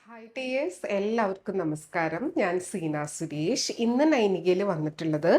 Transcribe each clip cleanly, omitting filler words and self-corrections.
Hi tears, എല്ലാവർക്കും നമസ്കാരം. ഞാൻ സീന സുരേഷ്. ഇന്ന് നൈനികയിൽ വന്നിട്ടുള്ളത്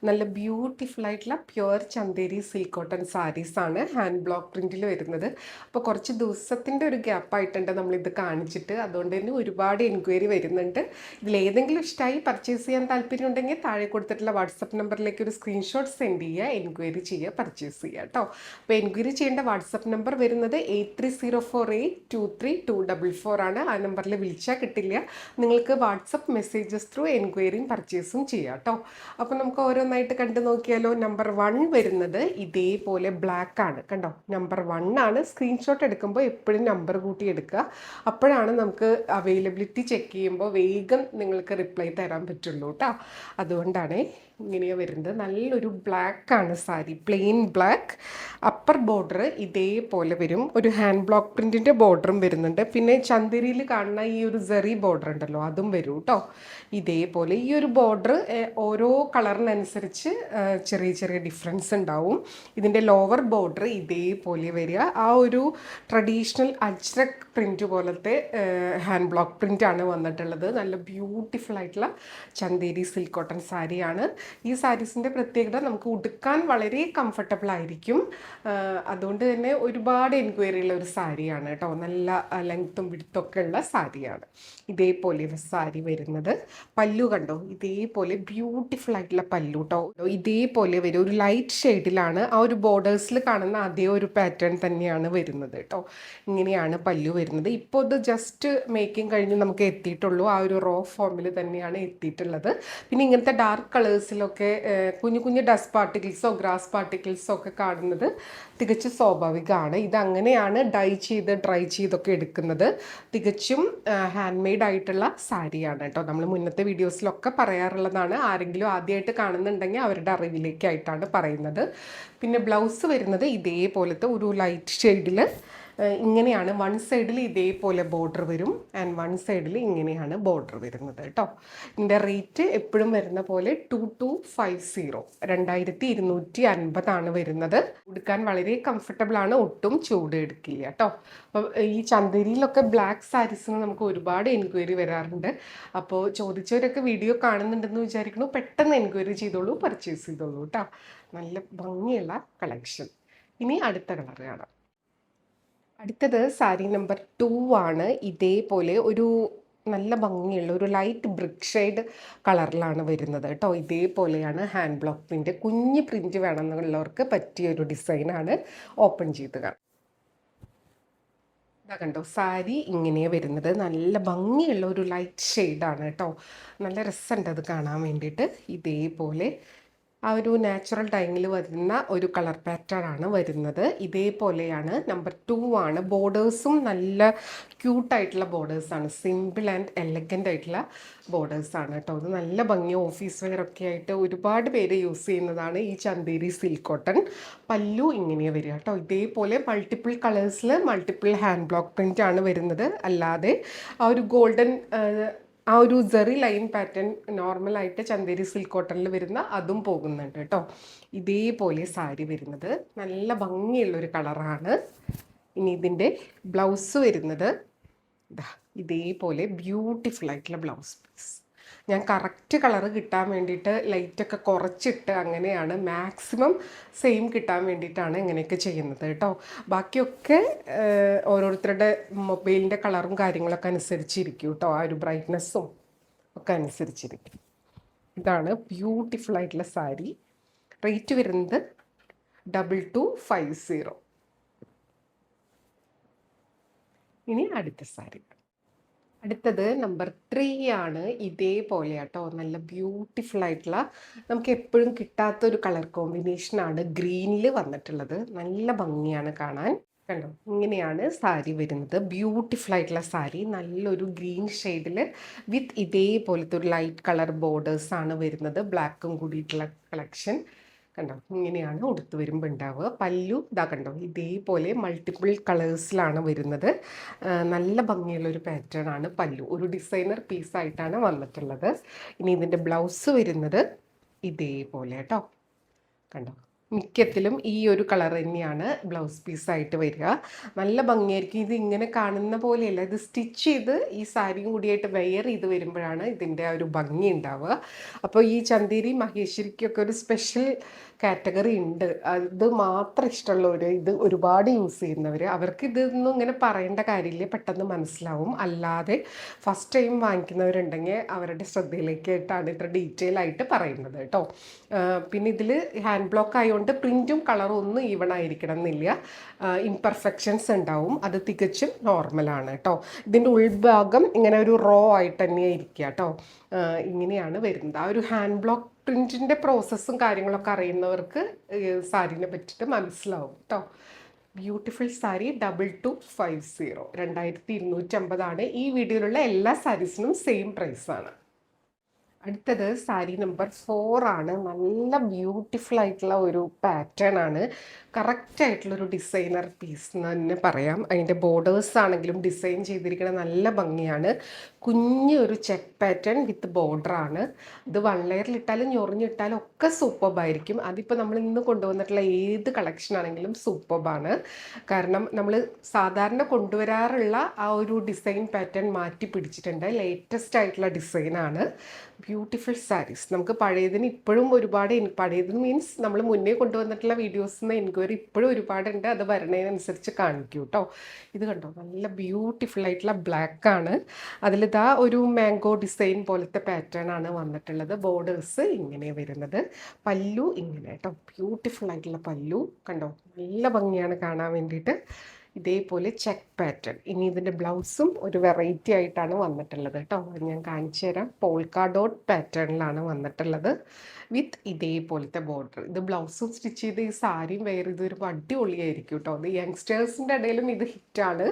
നല്ല ബ്യൂട്ടിഫുൾ ആയിട്ടുള്ള pure Chanderi silk cotton sarees ആണ്, ഹാൻഡ് ബ്ലോക്ക് പ്രിന്റിൽ വരുന്നത്. അപ്പോൾ കുറച്ച് ദിവസത്തിൻ്റെ ഒരു ഗ്യാപ്പായിട്ടുണ്ട് നമ്മളിത് കാണിച്ചിട്ട്. അതുകൊണ്ട് തന്നെ ഒരുപാട് എൻക്വയറി വരുന്നുണ്ട്. ഇതിലേതെങ്കിലും ഇഷ്ടമായി പർച്ചേസ് ചെയ്യാൻ താല്പര്യം ഉണ്ടെങ്കിൽ താഴെ കൊടുത്തിട്ടുള്ള വാട്സപ്പ് നമ്പറിലേക്ക് ഒരു സ്ക്രീൻഷോട്ട് സെൻഡ് ചെയ്യുക, എൻക്വയറി ചെയ്യുക, പർച്ചേസ് ചെയ്യുക കേട്ടോ. അപ്പോൾ എൻക്വയറി ചെയ്യേണ്ട വാട്സപ്പ് നമ്പർ വരുന്നത് 8304823244 ആണ്. ആ നമ്പറിൽ വിളിച്ചാൽ കിട്ടില്ല. നിങ്ങൾക്ക് വാട്സപ്പ് മെസ്സേജസ് ത്രൂ എൻക്വയറിയും പർച്ചേസും ചെയ്യാം കേട്ടോ. അപ്പോൾ നമുക്ക് ഓരോന്നായിട്ട് കണ്ടു നോക്കിയാലോ. നമ്പർ 1 വരുന്നത് ഇതേപോലെ ബ്ലാക്ക് ആണ്. കണ്ടോ, നമ്പർ 1 ആണ്. സ്ക്രീൻഷോട്ട് എടുക്കുമ്പോൾ എപ്പോഴും നമ്പർ കൂട്ടി എടുക്കുക. അപ്പോഴാണ് നമുക്ക് അവൈലബിലിറ്റി ചെക്ക് ചെയ്യുമ്പോൾ വേഗം നിങ്ങൾക്ക് റിപ്ലൈ തരാൻ പറ്റുള്ളൂ കേട്ടോ. അതുകൊണ്ടാണ് ഇങ്ങനെയാണ് വരുന്നത്. നല്ലൊരു ബ്ലാക്ക് ആണ് sari, plain black. Upper border ഇതേപോലെ വരും. ഒരു ഹാൻഡ് ബ്ലോക്ക് പ്രിൻറ്റിൻ്റെ ബോർഡറും വരുന്നുണ്ട്. പിന്നെ ചന്ദേരിയിൽ കാണുന്ന ഈ ഒരു സെറി ബോർഡർ ഉണ്ടല്ലോ, അതും വരും കേട്ടോ. ഇതേപോലെ ഈ ഒരു ബോർഡർ ഓരോ കളറിനനുസരിച്ച് ചെറിയ ചെറിയ ഡിഫറൻസ് ഉണ്ടാവും. ഇതിൻ്റെ ലോവർ ബോർഡർ ഇതേപോലെ വരിക. ആ ഒരു ട്രഡീഷണൽ അജ്രക് പ്രിൻറ്റ് പോലത്തെ ഹാൻഡ് ബ്ലോക്ക് പ്രിൻ്റാണ് വന്നിട്ടുള്ളത്. നല്ല ബ്യൂട്ടിഫുൾ ആയിട്ടുള്ള ചന്തേരി സിൽക്ക് കോട്ടൺ സാരിയാണ്. ഈ സാരീസിൻ്റെ പ്രത്യേകത നമുക്ക് ഉടുക്കാൻ വളരെ കംഫർട്ടബിൾ ആയിരിക്കും. അതുകൊണ്ട് തന്നെ ഒരുപാട് എൻക്വയറി ഉള്ള ഒരു സാരിയാണ് കേട്ടോ. നല്ല ലെങ്ത്തും വിടുത്തൊക്കെ ഉള്ള സാരിയാണ്. ഇതേപോലെ സാരി വരുന്നത്. പല്ലു കണ്ടോ, ഇതേപോലെ ബ്യൂട്ടിഫുൾ ആയിട്ടുള്ള പല്ലു കേട്ടോ. ഇതേപോലെ വരും. ഒരു ലൈറ്റ് ഷെയ്ഡിലാണ്. ആ ഒരു ബോർഡേഴ്സിൽ കാണുന്ന അതേ ഒരു പാറ്റേൺ തന്നെയാണ് വരുന്നത് കേട്ടോ. ഇങ്ങനെയാണ് പല്ലു വരുന്നത്. ഇപ്പോൾ ഇത് ജസ്റ്റ് മേക്കിംഗ് കഴിഞ്ഞ് നമുക്ക് എത്തിയിട്ടുള്ളൂ. ആ ഒരു റോ ഫോമിൽ തന്നെയാണ് എത്തിയിട്ടുള്ളത്. പിന്നെ ഇങ്ങനത്തെ ഡാർക്ക് കളേഴ്സിലൊക്കെ കുഞ്ഞു കുഞ്ഞു ഡസ്റ്റ് പാർട്ടിക്കിൾസോ ഗ്രാസ് പാർട്ടിക്കിൾസോ ഒക്കെ കാണുന്നത് തികച്ചും സ്വാഭാവികമാണ്. ഇതങ്ങനെയാണ് ഡൈ ചെയ്ത് ഡ്രൈ ചെയ്തൊക്കെ എടുക്കുന്നത്. തികച്ചും ഹാൻഡ് മെയ്ഡ് ആയിട്ടുള്ള സാരിയാണ് കേട്ടോ. നമ്മൾ മുന്നത്തെ വീഡിയോസിലൊക്കെ പറയാറുള്ളതാണ്. ആരെങ്കിലും ആദ്യമായിട്ട് കാണുന്നുണ്ടെങ്കിൽ അവരുടെ അറിവിലേക്കായിട്ടാണ് പറയുന്നത്. പിന്നെ ബ്ലൗസ് വരുന്നത് ഇതേപോലത്തെ ഒരു ലൈറ്റ് ഷെയ്ഡിൽ ഇങ്ങനെയാണ്. വൺ സൈഡിൽ ഇതേപോലെ ബോർഡർ വരും ആൻഡ് വൺ സൈഡിൽ ഇങ്ങനെയാണ് ബോർഡർ വരുന്നത് കേട്ടോ. ഇതിൻ്റെ റേറ്റ് എപ്പോഴും വരുന്ന പോലെ 2250, 2250 വരുന്നത്. ഉടുക്കാൻ വളരെ കംഫർട്ടബിൾ ആണ്, ഒട്ടും ചൂട് എടുക്കില്ല കേട്ടോ. അപ്പം ഈ ചന്തേരിയിലൊക്കെ ബ്ലാക്ക് സാരീസിന് നമുക്ക് ഒരുപാട് എൻക്വയറി വരാറുണ്ട്. അപ്പോൾ ചോദിച്ചവരൊക്കെ വീഡിയോ കാണുന്നുണ്ടെന്ന് വിചാരിക്കുന്നു. പെട്ടെന്ന് എൻക്വയറി ചെയ്തോളൂ, പർച്ചേസ് ചെയ്തോളൂ കേട്ടോ. നല്ല ഭംഗിയുള്ള കളക്ഷൻ. ഇനി അടുത്ത കളർ കാണാം. അടുത്തത് സാരി നമ്പർ 2 ആണ്. ഇതേപോലെ ഒരു നല്ല ഭംഗിയുള്ള ഒരു ലൈറ്റ് ബ്രിക്ക് ഷെയ്ഡ് കളറിലാണ് വരുന്നത് കേട്ടോ. ഇതേപോലെയാണ് ഹാൻഡ് ബ്ലോക്ക് പ്രിൻറ്റ്. കുഞ്ഞ് പ്രിൻറ്റ് വേണമെന്നുള്ളവർക്ക് പറ്റിയൊരു ഡിസൈനാണ്. ഓപ്പൺ ചെയ്ത് കാണാം. ഇതാ കണ്ടോ, സാരി ഇങ്ങനെയാണ് വരുന്നത്. നല്ല ഭംഗിയുള്ള ഒരു ലൈറ്റ് ഷെയ്ഡാണ് കേട്ടോ. നല്ല രസമുണ്ട് അത് കാണാൻ വേണ്ടിയിട്ട്. ഇതേപോലെ ആ ഒരു നാച്ചുറൽ ടൈമിൽ വരുന്ന ഒരു കളർ പാറ്റേൺ ആണ് വരുന്നത്. ഇതേപോലെയാണ്. നമ്പർ 2 ആണ്. ബോർഡേഴ്സും നല്ല ക്യൂട്ടായിട്ടുള്ള ബോർഡേഴ്സാണ്. സിമ്പിൾ ആൻഡ് എലഗൻ്റ് ആയിട്ടുള്ള ബോർഡേഴ്സാണ് കേട്ടോ. ഇത് നല്ല ഭംഗി ഓഫീസ് വെയറൊക്കെ ആയിട്ട് ഒരുപാട് പേര് യൂസ് ചെയ്യുന്നതാണ് ഈ ചന്തേരി സിൽക്ക് കോട്ടൺ. പല്ലു ഇങ്ങനെയാണ് വരിക കേട്ടോ. ഇതേപോലെ മൾട്ടിപ്പിൾ കളേഴ്സിൽ മൾട്ടിപ്പിൾ ഹാൻഡ് ബ്ലോക്ക് പ്രിൻ്റ് ആണ് വരുന്നത്. അല്ലാതെ ആ ഒരു ഗോൾഡൻ ആ ഒരു സെറി ലൈൻ പാറ്റേൺ നോർമലായിട്ട് ചന്തേരി സിൽക്ക് കോട്ടണിൽ വരുന്ന അതും പോകുന്നുണ്ട് കേട്ടോ. ഇതേപോലെ സാരി വരുന്നത് നല്ല ഭംഗിയുള്ളൊരു കളറാണ്. ഇനി ഇതിൻ്റെ ബ്ലൗസ് വരുന്നത് ഇതേപോലെ ബ്യൂട്ടിഫുൾ ആയിട്ടുള്ള ബ്ലൗസ് പീസ്. ഞാൻ കറക്റ്റ് കളറ് കിട്ടാൻ വേണ്ടിയിട്ട് ലൈറ്റൊക്കെ കുറച്ചിട്ട് അങ്ങനെയാണ് മാക്സിമം സെയിം കിട്ടാൻ വേണ്ടിയിട്ടാണ് ഇങ്ങനെയൊക്കെ ചെയ്യുന്നത് കേട്ടോ. ബാക്കിയൊക്കെ ഓരോരുത്തരുടെ മൊബൈലിൻ്റെ കളറും കാര്യങ്ങളൊക്കെ അനുസരിച്ചിരിക്കും കേട്ടോ. ആ ഒരു ബ്രൈറ്റ്നെസ്സും ഒക്കെ അനുസരിച്ചിരിക്കും. ഇതാണ് ബ്യൂട്ടിഫുൾ ആയിട്ടുള്ള സാരി. റേറ്റ് വരുന്നത് 2250. ഇനി അടുത്ത സാരി. അടുത്തത് നമ്പർ 3 ആണ്. ഇതേപോലെ കേട്ടോ. നല്ല ബ്യൂട്ടിഫുൾ ആയിട്ടുള്ള, നമുക്ക് എപ്പോഴും കിട്ടാത്തൊരു കളർ കോമ്പിനേഷനാണ് ഗ്രീനിൽ വന്നിട്ടുള്ളത്. നല്ല ഭംഗിയാണ് കാണാൻ. കണ്ടോ, ഇങ്ങനെയാണ് സാരി വരുന്നത്. ബ്യൂട്ടിഫുൾ ആയിട്ടുള്ള സാരി. നല്ലൊരു ഗ്രീൻ ഷെയ്ഡിൽ വിത്ത് ഇതേപോലത്തെ ഒരു ലൈറ്റ് കളർ ബോർഡേഴ്സാണ് വരുന്നത്. ബ്ലാക്കും കൂടിയിട്ടുള്ള കളക്ഷൻ. കണ്ടോ, ഇങ്ങനെയാണ് ഉടുത്ത് വരുമ്പോൾ ഉണ്ടാവുക. പല്ലു ഇതാ കണ്ടോ, ഇതേപോലെ മൾട്ടിപ്പിൾ കളേഴ്സിലാണ് വരുന്നത്. നല്ല ഭംഗിയുള്ളൊരു പാറ്റേൺ ആണ് പല്ലു. ഒരു ഡിസൈനർ പീസായിട്ടാണ് വന്നിട്ടുള്ളത്. ഇനി ഇതിൻ്റെ ബ്ലൗസ് വരുന്നത് ഇതേപോലെ കേട്ടോ. കണ്ടോ, മിക്കത്തിലും ഈ ഒരു കളർ തന്നെയാണ് ബ്ലൗസ് പീസായിട്ട് വരിക. നല്ല ഭംഗിയായിരിക്കും. ഇത് ഇങ്ങനെ കാണുന്ന പോലെയല്ല, ഇത് സ്റ്റിച്ച് ചെയ്ത് ഈ സാരിയും കൂടിയായിട്ട് വെയർ ചെയ്ത് വരുമ്പോഴാണ് ഇതിൻ്റെ ആ ഒരു ഭംഗി ഉണ്ടാവുക. അപ്പോൾ ഈ ചന്തേരി മഹേശ്വരിക്കൊക്കെ ഒരു സ്പെഷ്യൽ കാറ്റഗറി ഉണ്ട്. അത് മാത്രം ഇഷ്ടമുള്ളവർ, ഇത് ഒരുപാട് യൂസ് ചെയ്യുന്നവർ, അവർക്ക് ഇതൊന്നും ഇങ്ങനെ പറയേണ്ട കാര്യമില്ല, പെട്ടെന്ന് മനസ്സിലാവും. അല്ലാതെ ഫസ്റ്റ് ടൈം വാങ്ങിക്കുന്നവരുണ്ടെങ്കിൽ അവരുടെ ശ്രദ്ധയിലേക്കായിട്ടാണ് ഇത്ര ഡീറ്റെയിൽ ആയിട്ട് പറയുന്നത് കേട്ടോ. പിന്നെ ഇതിൽ ഹാൻഡ് ബ്ലോക്ക് ആയതുകൊണ്ട് പ്രിൻറ്റും കളറും ഒന്നും ഈവൺ ആയിരിക്കണം എന്നില്ല, ഇംപെർഫെക്ഷൻസ് ഉണ്ടാവും. അത് തികച്ചും നോർമലാണ് കേട്ടോ. ഇതിൻ്റെ ഉൾഭാഗം ഇങ്ങനെ ഒരു റോ ആയിട്ട് തന്നെയാണ് ഇരിക്കുക കേട്ടോ. ഇങ്ങനെയാണ് വരുന്നത്. ആ ഒരു ഹാൻഡ് ബ്ലോക്ക് പ്രിൻറ്റിൻ്റെ പ്രോസസ്സും കാര്യങ്ങളൊക്കെ അറിയുന്നവർക്ക് സാരീനെ പറ്റിയിട്ട് മനസ്സിലാവും കേട്ടോ. ബ്യൂട്ടിഫുൾ സാരി 2250, 2250 ഈ വീഡിയോയിലുള്ള എല്ലാ സാരീസിനും സെയിം പ്രൈസാണ്. അടുത്തത് സാരി നമ്പർ 4 ആണ്. നല്ല ബ്യൂട്ടിഫുൾ ആയിട്ടുള്ള ഒരു പാറ്റേൺ ആണ്. കറക്റ്റ് ആയിട്ടുള്ളൊരു ഡിസൈനർ പീസ് എന്ന് തന്നെ പറയാം. അതിൻ്റെ ബോർഡേഴ്സ് ആണെങ്കിലും ഡിസൈൻ ചെയ്തിരിക്കുന്നത് നല്ല ഭംഗിയാണ്. കുഞ്ഞൊരു ചെക്ക് പാറ്റേൺ വിത്ത് ബോർഡറാണ്. ഇത് വൺ ലെയറിലിട്ടാലും ഞൊറിഞ്ഞിട്ടാലും ഒക്കെ സൂപ്പർബായിരിക്കും. അതിപ്പോൾ നമ്മൾ ഇന്ന് കൊണ്ടുവന്നിട്ടുള്ള ഏത് കളക്ഷൻ ആണെങ്കിലും സൂപ്പർബാണ്. കാരണം നമ്മൾ സാധാരണ കൊണ്ടുവരാറുള്ള ആ ഒരു ഡിസൈൻ പാറ്റേൺ മാറ്റി പിടിച്ചിട്ടുണ്ട്. ലേറ്റസ്റ്റ് ആയിട്ടുള്ള ഡിസൈനാണ്. ബ്യൂട്ടിഫുൾ സാരീസ്. നമുക്ക് പഴയതിന് ഇപ്പോഴും ഒരുപാട്, പഴയതിന് മീൻസ് നമ്മൾ മുന്നേ കൊണ്ടുവന്നിട്ടുള്ള വീഡിയോസിൽ നിന്ന് എൻക്വയറി ഇപ്പോഴും ഒരുപാടുണ്ട്. അത് വരണതിനനുസരിച്ച് കാണിക്കൂ കേട്ടോ. ഇത് കണ്ടോ, നല്ല ബ്യൂട്ടിഫുൾ ആയിട്ടുള്ള ബ്ലാക്ക് ആണ്. അതിലിതാ ഒരു മാംഗോ ഡിസൈൻ പോലത്തെ പാറ്റേൺ ആണ് വന്നിട്ടുള്ളത്. ബോർഡേഴ്സ് ഇങ്ങനെ വരുന്നത്, പല്ലു ഇങ്ങനെ കേട്ടോ. ബ്യൂട്ടിഫുൾ ആയിട്ടുള്ള പല്ലു കണ്ടോ, നല്ല ഭംഗിയാണ് കാണാൻ വേണ്ടിയിട്ട്. ഇതേപോലെ ചെക്ക് പാറ്റേൺ. ഇനി ഇതിൻ്റെ ബ്ലൗസും ഒരു വെറൈറ്റി ആയിട്ടാണ് വന്നിട്ടുള്ളത് കേട്ടോ. ഞാൻ കാണിച്ചു തരാം. പോൾക്ക ഡോട്ട് പാറ്റേണിലാണ് വന്നിട്ടുള്ളത് വിത്ത് ഇതേപോലത്തെ ബോർഡർ. ഇത് ബ്ലൗസും സ്റ്റിച്ച് ചെയ്ത് ഈ സാരിയും വെയർ ചെയ്ത് വരുമ്പോൾ അടിപൊളിയായിരിക്കും കേട്ടോ. ഇത് യങ്സ്റ്റേഴ്സിൻ്റെ ഇടയിലും ഇത് ഹിറ്റാണ്.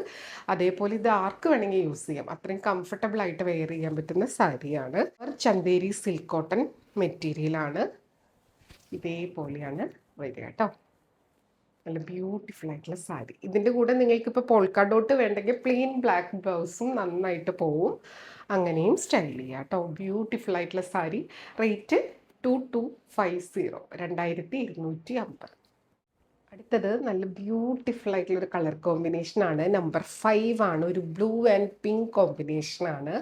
അതേപോലെ ഇത് ആർക്ക് വേണമെങ്കിൽ യൂസ് ചെയ്യാം. അത്രയും കംഫർട്ടബിൾ ആയിട്ട് വെയർ ചെയ്യാൻ പറ്റുന്ന സാരിയാണ്. ചന്തേരി സിൽക്ക് കോട്ടൺ മെറ്റീരിയലാണ്. ഇതേപോലെയാണ് വരിക കേട്ടോ. നല്ല ബ്യൂട്ടിഫുൾ ആയിട്ടുള്ള സാരി. ഇതിൻ്റെ കൂടെ നിങ്ങൾക്കിപ്പോൾ പോൾക്ക ഡോട്ട് വേണ്ടെങ്കിൽ പ്ലെയിൻ ബ്ലാക്ക് ബ്ലൗസും നന്നായിട്ട് പോവും. അങ്ങനെയും സ്റ്റൈൽ ചെയ്യാം കേട്ടോ. ബ്യൂട്ടിഫുൾ ആയിട്ടുള്ള സാരി. റേറ്റ് 2250, 2250. അടുത്തത് നല്ല ബ്യൂട്ടിഫുൾ ആയിട്ടുള്ളൊരു കളർ കോമ്പിനേഷനാണ്. നമ്പർ 5 ആണ്. ഒരു ബ്ലൂ ആൻഡ് പിങ്ക് കോമ്പിനേഷനാണ്.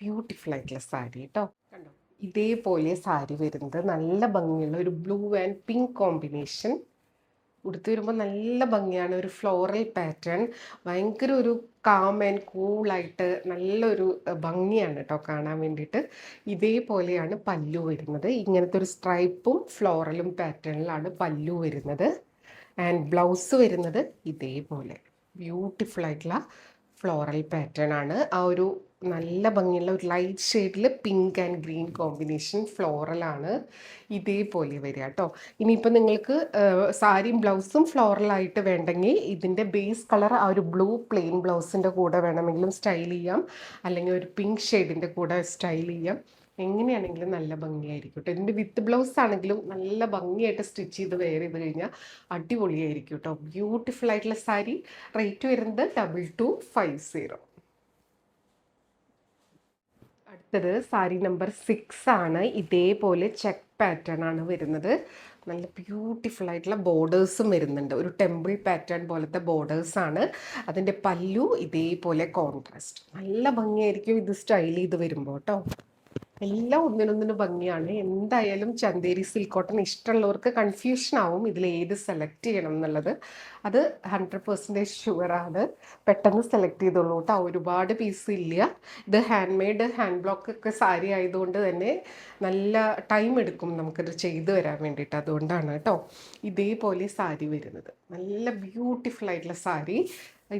ബ്യൂട്ടിഫുൾ ആയിട്ടുള്ള സാരി കേട്ടോ. കണ്ടോ, ഇതേപോലെ സാരി വരുന്നത് നല്ല ഭംഗിയുള്ള ഒരു ബ്ലൂ ആൻഡ് പിങ്ക് കോമ്പിനേഷൻ. ഉടുത്ത് വരുമ്പോൾ നല്ല ഭംഗിയാണ്. ഒരു ഫ്ലോറൽ പാറ്റേൺ, ഭയങ്കര ഒരു കാം ആൻഡ് കൂളായിട്ട് നല്ലൊരു ഭംഗിയാണ് കേട്ടോ കാണാൻ വേണ്ടിയിട്ട്. ഇതേപോലെയാണ് പല്ലു വരുന്നത്. ഇങ്ങനത്തെ ഒരു സ്ട്രൈപ്പും ഫ്ലോറലും പാറ്റേണിലാണ് പല്ലു വരുന്നത്. ആൻഡ് ബ്ലൗസ് വരുന്നത് ഇതേപോലെ ബ്യൂട്ടിഫുൾ ആയിട്ടുള്ള ഫ്ലോറൽ പാറ്റേൺ ആണ്. ആ ഒരു നല്ല ഭംഗിയുള്ള ഒരു ലൈറ്റ് ഷെയ്ഡിൽ പിങ്ക് ആൻഡ് ഗ്രീൻ കോമ്പിനേഷൻ ഫ്ലോറലാണ്. ഇതേപോലെ വരിക കേട്ടോ. ഇനിയിപ്പോൾ നിങ്ങൾക്ക് സാരിയും ബ്ലൗസും ഫ്ലോറലായിട്ട് വേണ്ടെങ്കിൽ ഇതിൻ്റെ ബേസ് കളർ ആ ഒരു ബ്ലൂ പ്ലെയിൻ ബ്ലൗസിൻ്റെ കൂടെ വേണമെങ്കിലും സ്റ്റൈൽ ചെയ്യാം, അല്ലെങ്കിൽ ഒരു പിങ്ക് ഷെയ്ഡിൻ്റെ കൂടെ സ്റ്റൈൽ ചെയ്യാം. എങ്ങനെയാണെങ്കിലും നല്ല ഭംഗിയായിരിക്കും കേട്ടോ. ഇതിൻ്റെ വിത്ത് ബ്ലൗസ് ആണെങ്കിലും നല്ല ഭംഗിയായിട്ട് സ്റ്റിച്ച് ചെയ്ത് വെയർ ചെയ്ത് കഴിഞ്ഞാൽ അടിപൊളിയായിരിക്കും കേട്ടോ. ബ്യൂട്ടിഫുൾ ആയിട്ടുള്ള സാരി. റേറ്റ് വരുന്നത് 2250. അടുത്തത് സാരി നമ്പർ 6 ആണ്. ഇതേപോലെ ചെക്ക് പാറ്റേൺ ആണ് വരുന്നത്. നല്ല ബ്യൂട്ടിഫുൾ ആയിട്ടുള്ള ബോർഡേഴ്സും വരുന്നുണ്ട്. ഒരു ടെമ്പിൾ പാറ്റേൺ പോലത്തെ ബോർഡേഴ്സാണ്. അതിൻ്റെ പല്ലു ഇതേപോലെ കോൺട്രാസ്റ്റ്. നല്ല ഭംഗിയായിരിക്കും ഇത് സ്റ്റൈൽ ചെയ്ത് വരുമ്പോൾ കേട്ടോ. എല്ലാം ഒന്നിനൊന്നിന് ഭംഗിയാണ്. എന്തായാലും ചന്തേരി സിൽക്ക് കോട്ടൺ ഇഷ്ടമുള്ളവർക്ക് കൺഫ്യൂഷൻ ആവും ഇതിൽ ഏത് സെലക്ട് ചെയ്യണം എന്നുള്ളത്. അത് 100% ഷുവറാണ്. പെട്ടെന്ന് സെലക്ട് ചെയ്തോളൂ കേട്ടോ. ഒരുപാട് പീസ് ഇല്ല. ഇത് ഹാൻഡ് മെയ്ഡ് ഹാൻഡ് ബ്ലോക്ക് ഒക്കെ സാരി ആയതുകൊണ്ട് തന്നെ നല്ല ടൈം എടുക്കും നമുക്കത് ചെയ്തു വരാൻ വേണ്ടിയിട്ട്. അതുകൊണ്ടാണ് കേട്ടോ ഇതേപോലെ സാരി വരുന്നത്. നല്ല ബ്യൂട്ടിഫുൾ ആയിട്ടുള്ള സാരി.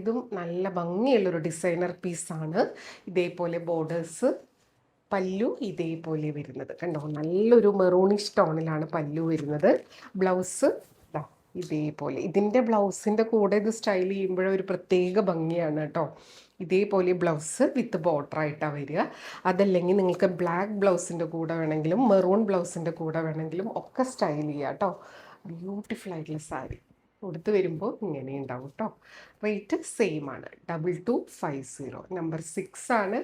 ഇതും നല്ല ഭംഗിയുള്ളൊരു ഡിസൈനർ പീസാണ്. ഇതേപോലെ ബോർഡേഴ്സ്, പല്ലു ഇതേപോലെ വരുന്നത് കണ്ടോ. നല്ലൊരു മെറൂണിഷ് ടോണിലാണ് പല്ലു വരുന്നത്. ബ്ലൗസ് ഇതേപോലെ. ഇതിൻ്റെ ബ്ലൗസിൻ്റെ കൂടെ ഇത് സ്റ്റൈൽ ചെയ്യുമ്പോഴൊരു ഒരു പ്രത്യേക ഭംഗിയാണ് കേട്ടോ. ഇതേപോലെ ബ്ലൗസ് വിത്ത് ബോർഡറായിട്ടാണ് വരിക. അതല്ലെങ്കിൽ നിങ്ങൾക്ക് ബ്ലാക്ക് ബ്ലൗസിൻ്റെ കൂടെ വേണമെങ്കിലും മെറൂൺ ബ്ലൗസിൻ്റെ കൂടെ വേണമെങ്കിലും ഒക്കെ സ്റ്റൈൽ ചെയ്യുക കേട്ടോ. ബ്യൂട്ടിഫുൾ ആയിട്ടുള്ള സാരി. ഉടുത്ത് വരുമ്പോൾ ഇങ്ങനെ ഉണ്ടാവും കേട്ടോ. റേറ്റ് സെയിം ആണ്, 2250. നമ്പർ 6 ആണ്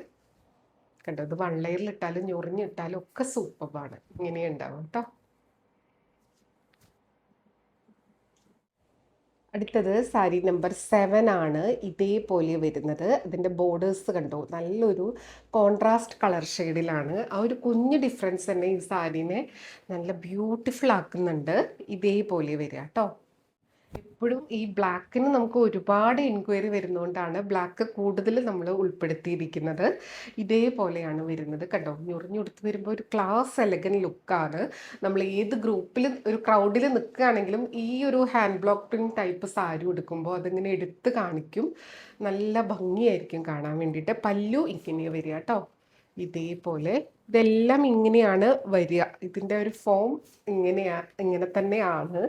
കണ്ടോ. ഇത് വൺ ലെയറിലിട്ടാലും ഞൊറിഞ്ഞിട്ടാലും ഒക്കെ സൂപ്പറാണ്. ഇങ്ങനെ ഉണ്ടാവും കേട്ടോ. അടുത്തത് സാരി നമ്പർ 7 ആണ്. ഇതേപോലെ വരുന്നത്. ഇതിൻ്റെ ബോർഡേഴ്സ് കണ്ടോ, നല്ലൊരു കോൺട്രാസ്റ്റ് കളർ ഷെയ്ഡിലാണ്. ആ ഒരു കുഞ്ഞ് ഡിഫറൻസ് തന്നെ ഈ സാരീനെ നല്ല ബ്യൂട്ടിഫുൾ ആക്കുന്നുണ്ട്. ഇതേപോലെ വരിക കേട്ടോ. എപ്പോഴും ഈ ബ്ലാക്കിന് നമുക്ക് ഒരുപാട് എൻക്വയറി വരുന്നതുകൊണ്ടാണ് ബ്ലാക്ക് കൂടുതൽ നമ്മൾ ഉൾപ്പെടുത്തിയിരിക്കുന്നത്. ഇതേപോലെയാണ് വരുന്നത് കണ്ടോ. ഞൊറിഞ്ഞുടുത്ത് വരുമ്പോൾ ഒരു ക്ലാസ് എലഗൻ ലുക്കാണ്. നമ്മൾ ഏത് ഗ്രൂപ്പിൽ ഒരു ക്രൗഡിൽ നിൽക്കുകയാണെങ്കിലും ഈ ഒരു hand block print type sari ഉടുക്കുമ്പോൾ അതിങ്ങനെ എടുത്ത് കാണിക്കും. നല്ല ഭംഗിയായിരിക്കും കാണാൻ വേണ്ടിയിട്ട്. പല്ലു ഇങ്ങനെ വരിക കേട്ടോ. ഇതേപോലെ ഇതെല്ലാം ഇങ്ങനെയാണ് വരിക. ഇതിൻ്റെ ഒരു ഫോം ഇങ്ങനെ തന്നെയാണ്.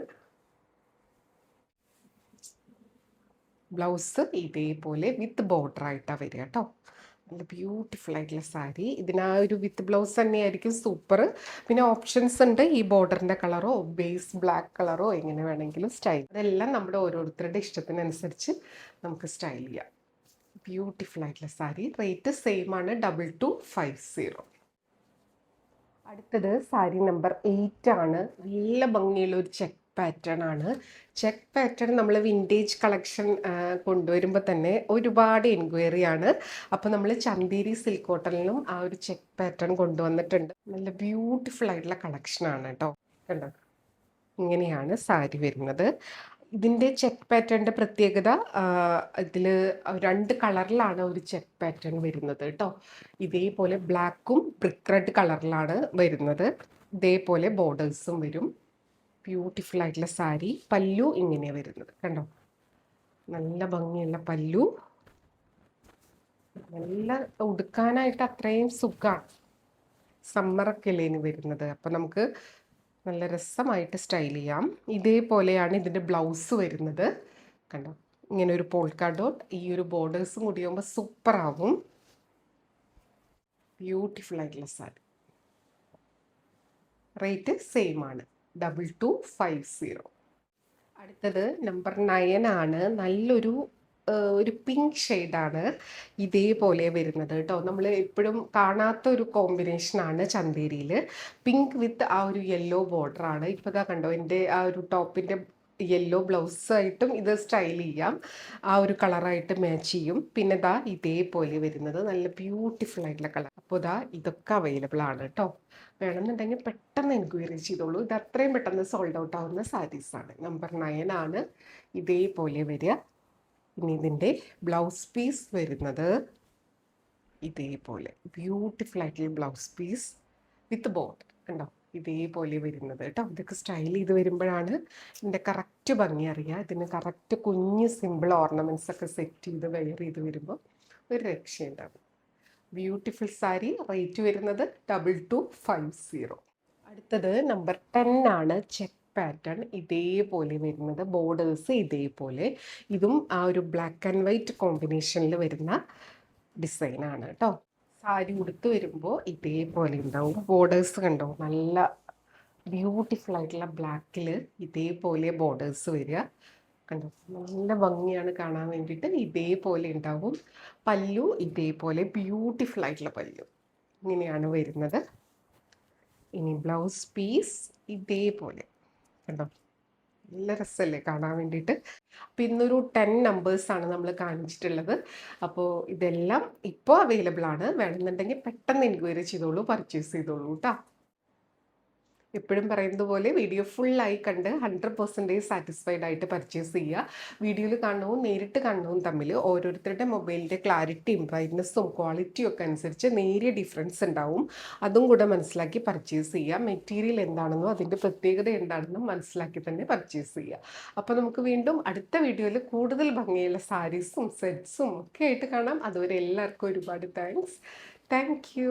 ബ്ലൗസ് ഇതേപോലെ വിത്ത് ബോർഡർ ആയിട്ടാണ് വരിക കേട്ടോ. നല്ല ബ്യൂട്ടിഫുൾ ആയിട്ടുള്ള സാരി. ഇതിന് ആ ഒരു വിത്ത് ബ്ലൗസ് തന്നെയായിരിക്കും സൂപ്പർ. പിന്നെ ഓപ്ഷൻസ് ഉണ്ട്, ഈ ബോർഡറിൻ്റെ കളറോ ബേസ് ബ്ലാക്ക് കളറോ എങ്ങനെ വേണമെങ്കിലും സ്റ്റൈൽ. അതെല്ലാം നമ്മുടെ ഓരോരുത്തരുടെ ഇഷ്ടത്തിനനുസരിച്ച് നമുക്ക് സ്റ്റൈൽ ചെയ്യാം. ബ്യൂട്ടിഫുൾ ആയിട്ടുള്ള സാരി. റേറ്റ് സെയിം ആണ്, 2250. അടുത്തത് സാരി നമ്പർ 8 ആണ്. നല്ല ഭംഗിയുള്ള ഒരു ചെക്ക് പാറ്റേൺ ആണ്. ചെക്ക് പാറ്റേൺ നമ്മൾ വിൻറ്റേജ് കളക്ഷൻ കൊണ്ടുവരുമ്പോൾ തന്നെ ഒരുപാട് എൻക്വയറി ആണ്. അപ്പോൾ നമ്മൾ ചന്തേരി സിൽക്ക് കോട്ടണിലും ആ ഒരു ചെക്ക് പാറ്റേൺ കൊണ്ടുവന്നിട്ടുണ്ട്. നല്ല ബ്യൂട്ടിഫുൾ ആയിട്ടുള്ള കളക്ഷനാണ് കേട്ടോ. കണ്ടോ, ഇങ്ങനെയാണ് സാരി വരുന്നത്. ഇതിൻ്റെ ചെക്ക് പാറ്റേണിൻ്റെ പ്രത്യേകത, ഇതിൽ 2 കളറിലാണ് ഒരു ചെക്ക് പാറ്റേൺ വരുന്നത് കേട്ടോ. ഇതേപോലെ ബ്ലാക്കും ബ്രിക്ക് റെഡ് കളറിലാണ് വരുന്നത്. ഇതേപോലെ ബോർഡേഴ്സും വരും. ബ്യൂട്ടിഫുൾ ആയിട്ടുള്ള സാരി. പല്ലു ഇങ്ങനെയാണ് വരുന്നത് കണ്ടോ. നല്ല ഭംഗിയുള്ള പല്ലു. നല്ല ഉടുക്കാനായിട്ട് അത്രയും സുഖമാണ്. സമ്മറൊക്കെ അല്ലേ ഇനി വരുന്നത്. അപ്പം നമുക്ക് നല്ല രസമായിട്ട് സ്റ്റൈൽ ചെയ്യാം. ഇതേപോലെയാണ് ഇതിൻ്റെ ബ്ലൗസ് വരുന്നത് കണ്ടോ. ഇങ്ങനെ ഒരു പോൾക്ക ഡോട്ട്, ഈ ഒരു ബോർഡേഴ്സും കൂടി ആകുമ്പോൾ സൂപ്പറാവും. ബ്യൂട്ടിഫുൾ ആയിട്ടുള്ള സാരി. റേറ്റ് സെയിം ആണ്, 2250. അടുത്തത് നമ്പർ 9 ആണ്. നല്ലൊരു ഒരു പിങ്ക് ഷെയ്ഡാണ്. ഇതേപോലെ വരുന്നത് കേട്ടോ. നമ്മൾ എപ്പോഴും കാണാത്ത ഒരു കോമ്പിനേഷനാണ് ചന്തേരിയിൽ. പിങ്ക് വിത്ത് ആ ഒരു യെല്ലോ ബോർഡറാണ്. ഇപ്പോൾ ഇതാ കണ്ടോ, എൻ്റെ ആ ഒരു ടോപ്പിൻ്റെ യെല്ലോ ബ്ലൗസായിട്ടും ഇത് സ്റ്റൈൽ ചെയ്യാം. ആ ഒരു കളറായിട്ട് മാച്ച് ചെയ്യും. പിന്നെ ഇതാ ഇതേപോലെ വരുന്നത് നല്ല ബ്യൂട്ടിഫുൾ ആയിട്ടുള്ള കളർ. അപ്പോൾ ഇതാ ഇതൊക്കെ അവൈലബിൾ ആണ് കേട്ടോ. വേണമെന്നുണ്ടെങ്കിൽ പെട്ടെന്ന് എൻക്വയറി ചെയ്തോളൂ. ഇത് അത്രയും പെട്ടെന്ന് സോൾഡ് ഔട്ട് ആവുന്ന സാരീസാണ്. നമ്പർ 9 ആണ്. ഇതേപോലെ വരിക. ഇനി ഇതിൻ്റെ ബ്ലൗസ് പീസ് വരുന്നത് ഇതേപോലെ ബ്യൂട്ടിഫുൾ ആയിട്ടുള്ള ബ്ലൗസ് പീസ് വിത്ത് ബോർഡർ കണ്ടോ. ഇതേപോലെ വരുന്നത് കേട്ടോ. ഇതൊക്കെ സ്റ്റൈൽ ചെയ്ത് വരുമ്പോഴാണ് ഇതിൻ്റെ കറക്റ്റ് ഭംഗി അറിയുക. ഇതിന് കറക്റ്റ് കുഞ്ഞ് സിമ്പിൾ ഓർണമെൻറ്റ്സ് ഒക്കെ സെറ്റ് ചെയ്ത് വെയർ ചെയ്ത് വരുമ്പോൾ ഒരു രക്ഷയുണ്ടാവും. ബ്യൂട്ടിഫുൾ സാരി. റേറ്റ് വരുന്നത് 2250. അടുത്തത് നമ്പർ 10 ആണ്. ചെക്ക് പാറ്റേൺ ഇതേപോലെ വരുന്നത്. ബോർഡേഴ്സ് ഇതേപോലെ. ഇതും ആ ഒരു ബ്ലാക്ക് ആൻഡ് വൈറ്റ് കോമ്പിനേഷനിൽ വരുന്ന ഡിസൈനാണ് കേട്ടോ. സാരി ഉടുത്ത് വരുമ്പോൾ ഇതേപോലെ ഉണ്ടാവും. ബോർഡേഴ്സ് കണ്ടോ, നല്ല ബ്യൂട്ടിഫുൾ ആയിട്ടുള്ള ബ്ലാക്കിൽ ഇതേപോലെ ബോർഡേഴ്സ് വരിക കണ്ടോ. നല്ല ഭംഗിയാണ് കാണാൻ വേണ്ടിയിട്ട്. ഇതേപോലെ ഉണ്ടാവും. പല്ലു ഇതേപോലെ ബ്യൂട്ടിഫുൾ ആയിട്ടുള്ള പല്ലു ഇങ്ങനെയാണ് വരുന്നത്. ഇനി ബ്ലൗസ് പീസ് ഇതേപോലെ കണ്ടോ. നല്ല രസമല്ലേ കാണാൻ വേണ്ടിയിട്ട്. അപ്പം ഇന്നൊരു 10 നമ്പേഴ്സാണ് നമ്മൾ കാണിച്ചിട്ടുള്ളത്. അപ്പോൾ ഇതെല്ലാം ഇപ്പോൾ അവൈലബിൾ ആണ്. വേണമെന്നുണ്ടെങ്കിൽ പെട്ടെന്ന് എൻക്വയറി ചെയ്തോളൂ, പർച്ചേസ് ചെയ്തോളൂ കേട്ടോ. എപ്പോഴും പറയുന്നത് പോലെ വീഡിയോ ഫുള്ളായി കണ്ട് 100% സാറ്റിസ്ഫൈഡ് ആയിട്ട് പർച്ചേസ് ചെയ്യുക. വീഡിയോയിൽ കാണുന്നതും നേരിട്ട് കാണുന്നതും തമ്മിൽ ഓരോരുത്തരുടെ മൊബൈലിൻ്റെ ക്ലാരിറ്റിയും ബ്രൈറ്റ്നസ്സും ക്വാളിറ്റിയും ഒക്കെ അനുസരിച്ച് നേരിയ ഡിഫറൻസ് ഉണ്ടാവും. അതും കൂടെ മനസ്സിലാക്കി പർച്ചേസ് ചെയ്യുക. മെറ്റീരിയൽ എന്താണെന്നോ അതിൻ്റെ പ്രത്യേകത എന്താണെന്നും മനസ്സിലാക്കി തന്നെ പർച്ചേസ് ചെയ്യുക. അപ്പോൾ നമുക്ക് വീണ്ടും അടുത്ത വീഡിയോയിൽ കൂടുതൽ ഭംഗിയുള്ള സാരീസും സെറ്റ്സും ഒക്കെ ആയിട്ട് കാണാം. അതുവരെ എല്ലാവർക്കും ഒരുപാട് താങ്ക്സ്. Thank you.